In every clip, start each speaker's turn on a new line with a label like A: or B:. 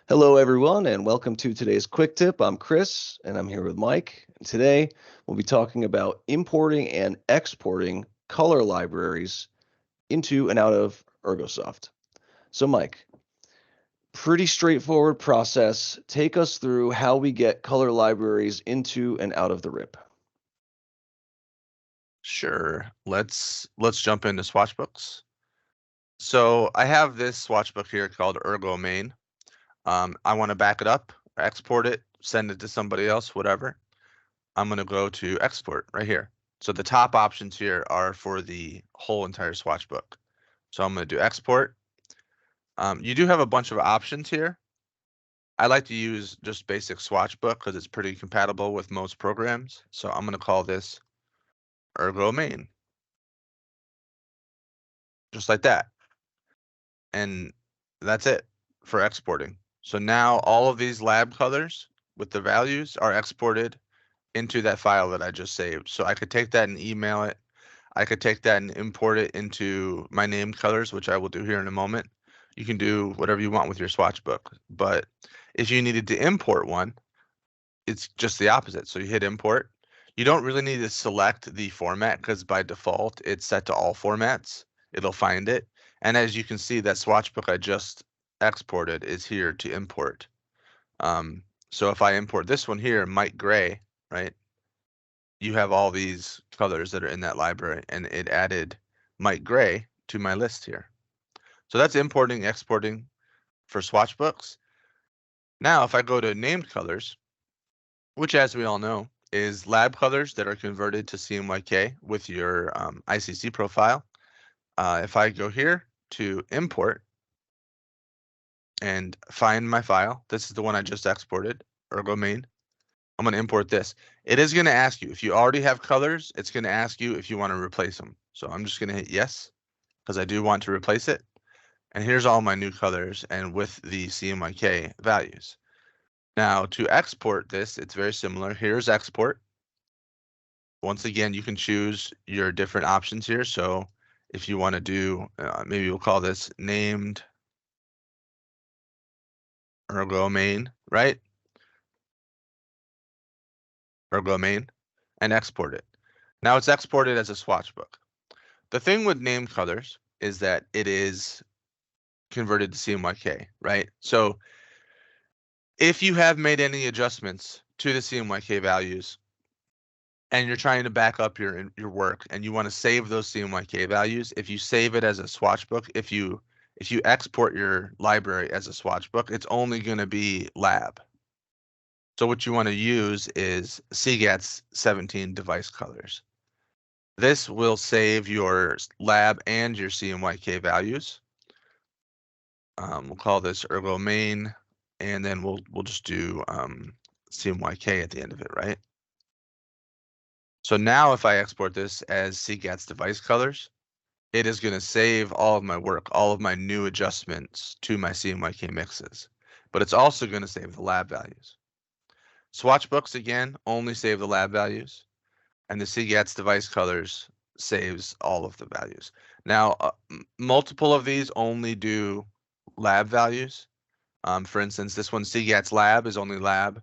A: Hello, everyone, and welcome to today's Quick Tip. I'm Chris, and I'm here with Mike. And today, we'll be talking about importing and exporting color libraries into and out of Ergosoft. So, Mike, pretty straightforward process. Take us through how we get color libraries into and out of the RIP.
B: Sure. Let's jump into swatchbooks. So I have this swatchbook here called Ergo Main. I want to back it up, export it, send it to somebody else, whatever. I'm going to go to export right here. So the top options here are for the whole entire swatchbook. So I'm going to do export. You do have a bunch of options here. I like to use just basic swatchbook because it's pretty compatible with most programs. So I'm going to call this Ergo Main. Just like that. And that's it for exporting. So now all of these lab colors with the values are exported into that file that I just saved. So I could take that and email it. I could take that and import it into my named colors, which I will do here in a moment. You can do whatever you want with your swatch book. But if you needed to import one, it's just the opposite. So you hit import. You don't really need to select the format because by default it's set to all formats. It'll find it. And as you can see, that swatch book I just exported is here to import. So if I import this one here, Mike Gray, right? You have all these colors that are in that library, and it added Mike Gray to my list here. So that's importing, exporting for swatch books. Now, if I go to named colors, which as we all know is lab colors that are converted to CMYK with your ICC profile. If I go here to import and find my file, this is the one I just exported, Ergo Main. I'm going to import this. It is going to ask you if you already have colors. It's going to ask you if you want to replace them. So I'm just going to hit yes because I do want to replace it. And here's all my new colors and with the CMYK values. Now to export this, it's very similar. Here's export. Once again, you can choose your different options here. So if you want to do, maybe we'll call this named Ergo Main, right? Ergo Main, and export it. Now it's exported as a swatch book. The thing with named colors is that it is converted to CMYK, right? So if you have made any adjustments to the CMYK values and you're trying to back up your work and you want to save those CMYK values, if you save it as a swatch book, if you export your library as a swatch book, it's only going to be lab. So what you want to use is CGAT's 17 device colors. This will save your lab and your CMYK values. We'll call this Ergo Main, and then we'll just do CMYK at the end of it, right? So now if I export this as CGAT's device colors, it is going to save all of my work, all of my new adjustments to my CMYK mixes, but it's also going to save the lab values. Swatch books, again, only save the lab values, and the CGAT's device colors saves all of the values. Now, multiple of these only do lab values. For instance, this one, CGAT's lab, is only lab.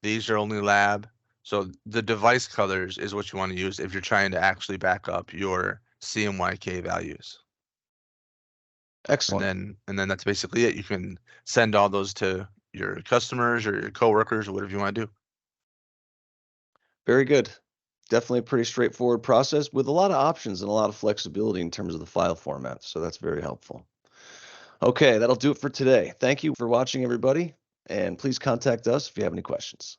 B: These are only lab. So the device colors is what you want to use if you're trying to actually back up your CMYK values.
A: Excellent.
B: And then that's basically it. You can send all those to your customers or your coworkers or whatever you want to do.
A: Very good. Definitely a pretty straightforward process with a lot of options and a lot of flexibility in terms of the file format. So that's very helpful. Okay, that'll do it for today. Thank you for watching, everybody, and please contact us if you have any questions.